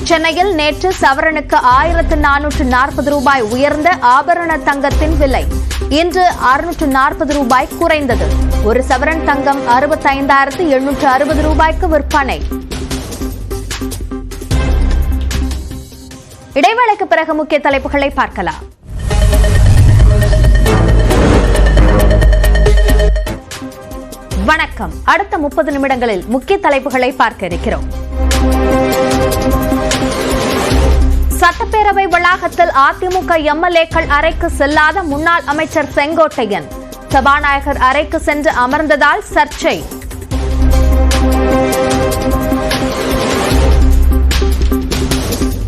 சென்னையில் நேற்று சவரனுக்கு 1440 ரூபாய் உயர்ந்த ஆபரண தங்கத்தின் விலை இன்று 640 ரூபாய் குறைந்தது. ஒரு சவரன் தங்கம் 65,760 ரூபாய்க்கு விற்பனை. இடைவேளைக்கு பிறகு முக்கிய தலைப்புகளை பார்க்கலாம். வணக்கம். அடுத்த 30 நிமிடங்களில் முக்கிய தலைப்புகளை பார்க்க இருக்கிறோம். சட்டப்பேரவை வளாகத்தில் அதிமுக எம்எல்ஏக்கள் அறைக்கு செல்லாத முன்னாள் அமைச்சர் செங்கோட்டையன் சபாநாயகர் அறைக்கு சென்று அமர்ந்ததால் சர்ச்சை.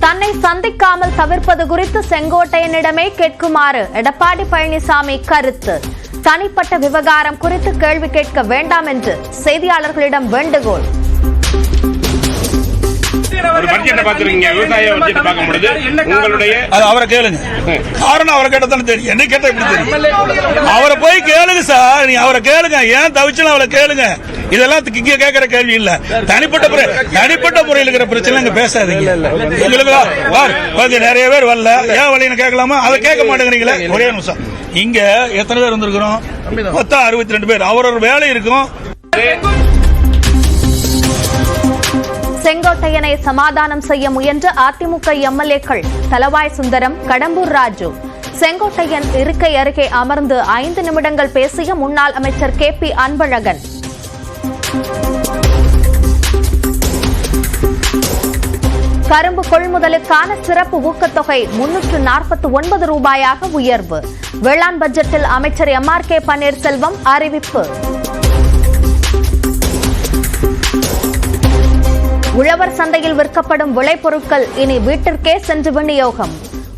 தன்னை சந்திக்காமல் தவிர்ப்பது குறித்து செங்கோட்டையனிடமே கேட்குமாறு எடப்பாடி பழனிசாமி கருத்து. தனிப்பட்ட விவகாரம் குறித்து கேள்வி கேட்க வேண்டாம் என்று செய்தியாளர்களிடம் வேண்டுகோள். ஒரு பட்ஜெட்டை பாத்துருக்கீங்க, விவசாய பட்ஜெட்டை பார்க்க முடியுது. உங்களுடைய அவரை கேளுங்க. காரணம் அவரை கேட்டதானே தெரியும். என்ன கேட்ட எப்படி தெரியும்? அவரை போய் கேளுங்க சார். நீ அவரை கேளுங்க. ஏன் தவிச்சுன்னு அவரை கேளுங்க. இதெல்லாம் இங்க கேட்கிற கேள்வி இல்ல. தனிப்பட்ட முறையில் இருக்கிற பிரச்சனை இங்க பேசாதீங்க. எங்களுக்கு நிறைய பேர் வரல, ஏன் வழின்னு கேட்கலாமா? அதை கேட்க மாட்டேங்கிறீங்களே. ஒரே நிமிஷம். இங்க எத்தனை பேர் வந்திருக்கிறோம்? மொத்தம் 62 பேர். அவரோட வேலை இருக்கும். செங்கோட்டையனை சமாதானம் செய்ய முயன்ற அதிமுக எம்எல்ஏக்கள் தலவாய் சுந்தரம், கடம்பூர் ராஜு. செங்கோட்டையன் இருக்கை அருகே அமர்ந்து 5 நிமிடங்கள் பேசிய முன்னாள் அமைச்சர் KP அன்பழகன். கரும்பு கொள்முதலுக்கான சிறப்பு ஊக்கத்தொகை 349 ரூபாயாக உயர்வு. வேளாண் பட்ஜெட்டில் அமைச்சர் MRK பன்னீர்செல்வம் அறிவிப்பு. உழவர் சந்தையில் விற்கப்படும் விளைபொருட்கள் இனி வீட்டிற்கே சென்று விநியோகம்.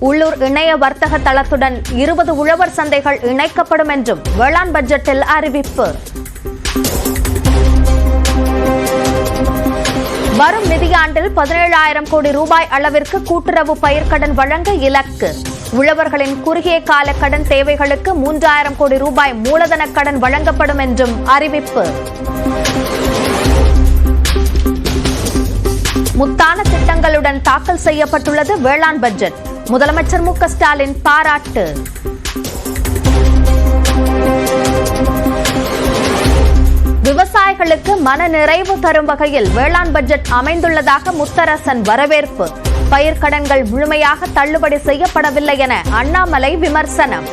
உள்ளூர் இணைய வர்த்தக தளத்துடன் 20 உழவர் சந்தைகள் இணைக்கப்படும் என்றும் வேளாண் பட்ஜெட்டில் அறிவிப்பு. வரும் நிதியாண்டில் 17,000 கோடி ரூபாய் அளவிற்கு கூட்டுறவு பயிர்க்கடன் வழங்க இலக்கு. உழவர்களின் குறுகிய கால கடன் தேவைகளுக்கு 3,000 கோடி ரூபாய் மூலதன கடன் வழங்கப்படும் என்றும் அறிவிப்பு. முத்தான திட்டங்களுடன் தாக்கல் செய்யப்பட்டுள்ளது வேளாண் பட்ஜெட். முதலமைச்சர் MK ஸ்டாலின் பாராட்டு. விவசாயிகளுக்கு மன நிறைவு தரும் வகையில் வேளாண் பட்ஜெட் அமைந்துள்ளதாக முத்தரசன் வரவேற்பு. பயிர்க்கடன்கள் முழுமையாக தள்ளுபடி செய்யப்படவில்லை என அண்ணாமலை விமர்சனம்.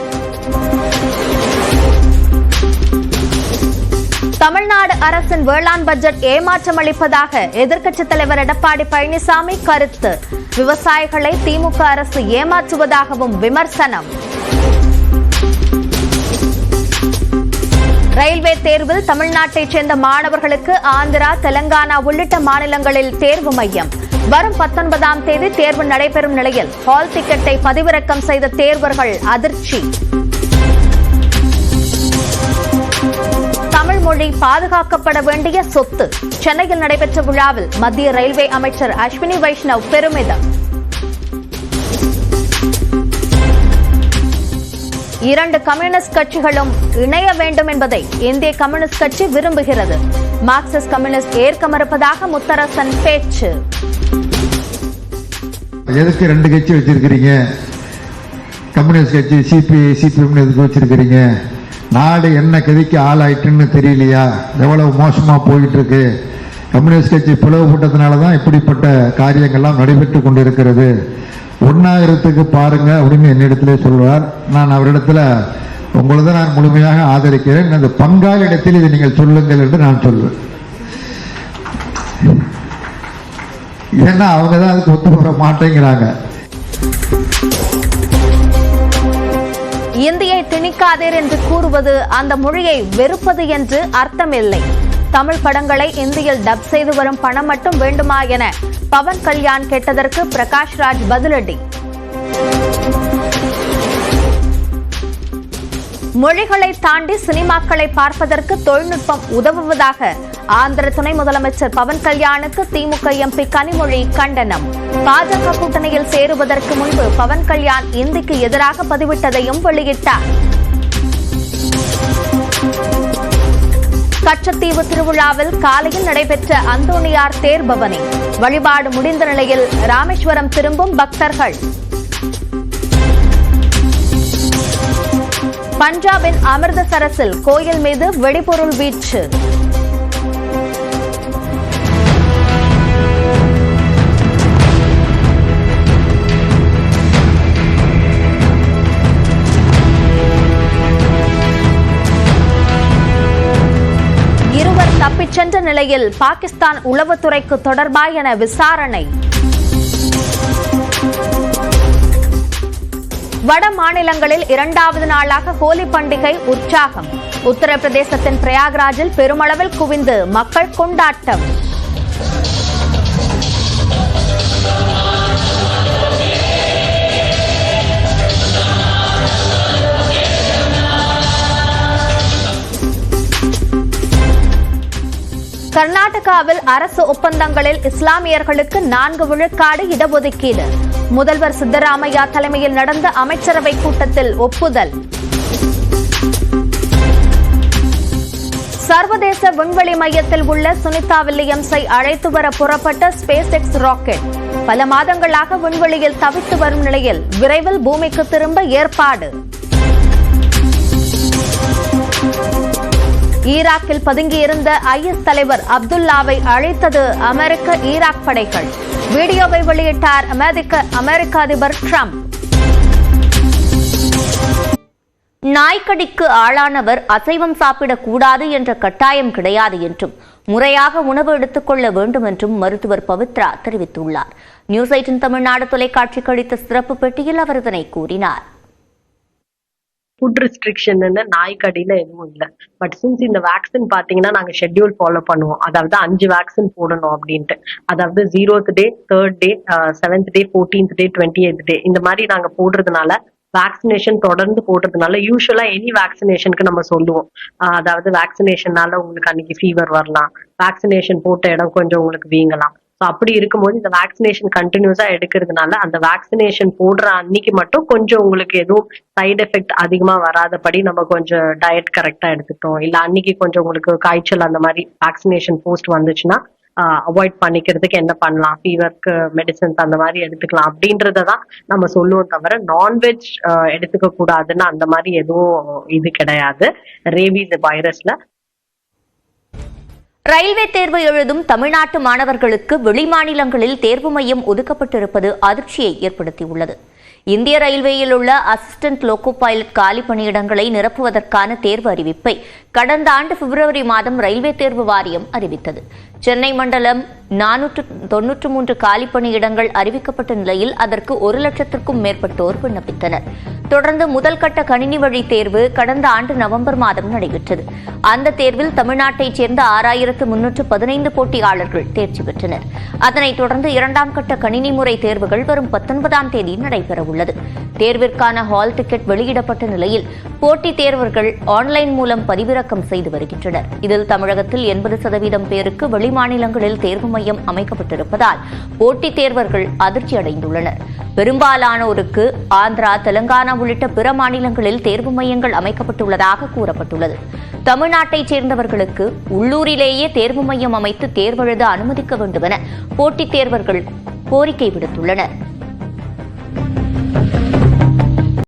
தமிழ்நாடு அரசின் வேளாண் பட்ஜெட் ஏமாற்றம் அளிப்பதாக எதிர்க்கட்சித் தலைவர் எடப்பாடி பழனிசாமி கருத்து. விவசாயிகளை திமுக அரசு ஏமாற்றுவதாகவும் விமர்சனம். ரயில்வே தேர்வில் தமிழ்நாட்டைச் சேர்ந்த மாணவர்களுக்கு ஆந்திரா, தெலங்கானா உள்ளிட்ட மாநிலங்களில் தேர்வு மையம். வரும் 19ஆம் தேதி தேர்வு நடைபெறும் நிலையில் ஹால் டிக்கெட்டை பதிவிறக்கம் செய்த தேர்வர்கள் அதிர்ச்சி. தமிழ் மொழி பாதுகாக்கப்பட வேண்டிய சொத்து. சென்னையில் நடைபெற்ற விழாவில் மத்திய ரயில்வே அமைச்சர் அஸ்வினி வைஷ்ணவ் பெருமிதம். 2 கம்யூனிஸ்ட் கட்சிகளும் இணைய வேண்டும் என்பதை இந்திய கம்யூனிஸ்ட் கட்சி விரும்புகிறது. மார்க்சிஸ்ட் கம்யூனிஸ்ட் ஏற்க மறுப்பதாக முத்தரசன் பேச்சு. எதுக்கு 2 கட்சி வச்சிருக்கிறீங்க? கம்யூனிஸ்ட் கட்சி சிபிஎம் எதுக்கு வச்சிருக்கிறீங்க? நாடு என்ன கதிக்கு ஆளாயிட்டுன்னு தெரியலையா? எவ்வளவு மோசமா போயிட்டு இருக்கு. கம்யூனிஸ்ட் கட்சி பிளவுபட்டதுனால தான் இப்படிப்பட்ட காரியங்கள்லாம் நடைபெற்றுக் கொண்டிருக்கிறது. ஒன்னாயிரத்துக்கு பாருங்க அப்படின்னு என்னிடத்திலே சொல்வார். நான் அவரிடத்துல உங்களை தான் நான் முழுமையாக ஆதரிக்கிறேன். அந்த பங்காளிடத்தில் இதை நீங்கள் சொல்லுங்கள் என்று நான் சொல்வேன். ஏன்னா அவங்க தான் அதுக்கு ஒத்து வர மாட்டேங்கிறாங்க. இந்தியை திணிக்காதீர் என்று கூறுவது அந்த மொழியை வெறுப்பது என்று அர்த்தமில்லை. தமிழ் படங்களை இந்தியில் டப் செய்து வரும் பணம் மட்டும் வேண்டுமா என பவன் கல்யாண் கேட்டதற்கு பிரகாஷ் ராஜ் பதிலடி. மொழிகளை தாண்டி சினிமாக்களை பார்ப்பதற்கு தொழில்நுட்பம் உதவுவதாக ஆந்திர துணை முதலமைச்சர் பவன் கல்யாணுக்கு திமுக MP கனிமொழி கண்டனம். பாஜக கூட்டணியில் சேருவதற்கு முன்பு பவன் கல்யாண் இந்திக்கு எதிராக பதிவிட்டதையும் வெளியிட்டார். கச்சத்தீவு திருவிழாவில் காலையில் நடைபெற்ற அந்தோணியார் தேர் பவனி வழிபாடு முடிந்த நிலையில் ராமேஸ்வரம் திரும்பும் பக்தர்கள். பஞ்சாபின் அமிர்தசரஸில் கோயில் மீது வெடிபொருள் வீச்சு. இருவர் தப்பிச் சென்ற நிலையில் பாகிஸ்தான் உளவுத்துறைக்கு தொடர்பா என விசாரணை. வட மாநிலங்களில் இரண்டாவது நாளாக ஹோலி பண்டிகை உற்சாகம். உத்தரப்பிரதேசத்தின் பிரயாக்ராஜில் பெருமளவில் குவிந்து மக்கள் கொண்டாட்டம். கர்நாடகாவில் அரசு ஒப்பந்தங்களில் இஸ்லாமியர்களுக்கு 4 விழுக்காடு இடஒதுக்கீடு. முதல்வர் சித்தராமையா தலைமையில் நடந்த அமைச்சரவை கூட்டத்தில் ஒப்புதல். சர்வதேச விண்வெளி மையத்தில் உள்ள சுனிதா வில்லியம்ஸை அழைத்து வர புறப்பட்ட ஸ்பேஸ் எக்ஸ் ராக்கெட் பல மாதங்களாக விண்வெளியில் தவித்து வரும் நிலையில் விரைவில் பூமிக்கு திரும்ப ஏற்பாடு. ஈராக்கில் பதுங்கியிருந்த IS தலைவர் அப்துல்லாவை அழித்தது அமெரிக்க ஈராக் படைகள். வீடியோவை வெளியிட்டார் அமெரிக்க அதிபர் டிரம்ப். நாய்க்கடிக்கு ஆளானவர் அசைவம் சாப்பிடக்கூடாது என்ற கட்டாயம் கிடையாது என்றும் முறையாக உணவு எடுத்துக் கொள்ள வேண்டும் என்றும் மருத்துவர் பவித்ரா தெரிவித்துள்ளார். நியூஸ் 18 தமிழ்நாடு தொலைக்காட்சிக்கு அளித்த சிறப்பு பேட்டியில் அவர் இதனை கூறினார். ஃபுட் ரெஸ்ட்ரிக்ஷன் நாய்க்கடியில எதுவும் இல்லை. பட் சின்ஸ் இந்த வேக்சின் பாத்தீங்கன்னா நாங்க ஷெட்யூல் ஃபாலோ பண்ணுவோம். அதாவது 5 வேக்சின் போடணும் அப்படின்ட்டு. அதாவது 0th டே, 3rd டே, 7th டே, 14th டே, 28th டே இந்த மாதிரி நாங்க போடுறதுனால வேக்சினேஷன் தொடர்ந்து போடுறதுனால யூஸ்வலா எனி வேக்சினேஷனுக்கு நம்ம சொல்லுவோம். அதாவது வேக்சினேஷன்னால உங்களுக்கு அன்னைக்கு ஃபீவர் வரலாம், வேக்சினேஷன் போட்ட இடம் கொஞ்சம் உங்களுக்கு வீங்கலாம். ஸோ அப்படி இருக்கும்போது இந்த வேக்சினேஷன் கண்டினியூஸா எடுக்கிறதுனால அந்த வேக்சினேஷன் போடுற அன்னைக்கு மட்டும் கொஞ்சம் உங்களுக்கு எதுவும் சைடு எஃபெக்ட் அதிகமா வராதபடி நம்ம கொஞ்சம் டயட் கரெக்டா எடுத்துக்கிட்டோம். இல்ல அன்னைக்கு கொஞ்சம் உங்களுக்கு காய்ச்சல் அந்த மாதிரி வேக்சினேஷன் போஸ்ட் வந்துச்சுன்னா அவாய்ட் பண்ணிக்கிறதுக்கு என்ன பண்ணலாம், ஃபீவருக்கு மெடிசன்ஸ் அந்த மாதிரி எடுத்துக்கலாம் அப்படின்றதான் நம்ம சொல்லுவோம். தவிர நான்வெஜ் எடுத்துக்க கூடாதுன்னு அந்த மாதிரி எதுவும் இது கிடையாது ரேபீஸ் வைரஸ்ல. ரயில்வே தேர்வு எழுதும் தமிழ்நாட்டு மாணவர்களுக்கு வெளிமாநிலங்களில் தேர்வு மையம் ஒதுக்கப்பட்டிருப்பது அதிர்ச்சியை ஏற்படுத்தியுள்ளது. இந்திய ரயில்வேயில் உள்ள அசிஸ்டன்ட் லோகோ பைலட் காலி பணியிடங்களை நிரப்புவதற்கான தேர்வு அறிவிப்பை கடந்த ஆண்டு பிப்ரவரி மாதம் ரயில்வே தேர்வு வாரியம் அறிவித்தது. சென்னை மண்டலம் 493 காலி பணியிடங்கள் அறிவிக்கப்பட்ட நிலையில் அதற்கு 1 லட்சத்திற்கும் மேற்பட்டோர் விண்ணப்பித்தனர். தொடர்ந்து முதல் கட்ட கணினி வழி தேர்வு கடந்த ஆண்டு நவம்பர் மாதம் நடைபெற்றது. அந்த தேர்வில் தமிழ்நாட்டைச் சேர்ந்த 6315 போட்டியாளர்கள் தேர்ச்சி பெற்றனர். அதனைத் தொடர்ந்து 2ஆம் கட்ட கணினி முறை தேர்வுகள் வரும் 19ஆம் தேதி நடைபெறவுள்ளது. தேர்விற்கான ஹால் டிக்கெட் வெளியிடப்பட்ட நிலையில் போட்டித் தேர்வர்கள் ஆன்லைன் மூலம் பதிவிறக்கம் செய்து வருகின்றனர். இதில் தமிழகத்தில் 80% பேருக்கு வெளிமாநிலங்களில் தேர்வு மையம் அமைக்கப்பட்டிருப்பதால் போட்டித் தேர்வர்கள் அதிர்ச்சி அடைந்துள்ளனர். பெரும்பாலானோருக்கு ஆந்திரா, தெலங்கானா உள்ளிட்ட பிற மாநிலங்களில் தேர்வு மையங்கள் அமைக்கப்பட்டுள்ளதாக கூறப்பட்டுள்ளது. தமிழ்நாட்டைச் சேர்ந்தவர்களுக்கு உள்ளூரிலேயே தேர்வு மையம் அமைத்து தேர்வெழுத அனுமதிக்க வேண்டும் என போட்டித் தேர்வர்கள் கோரிக்கை விடுத்துள்ளனர்.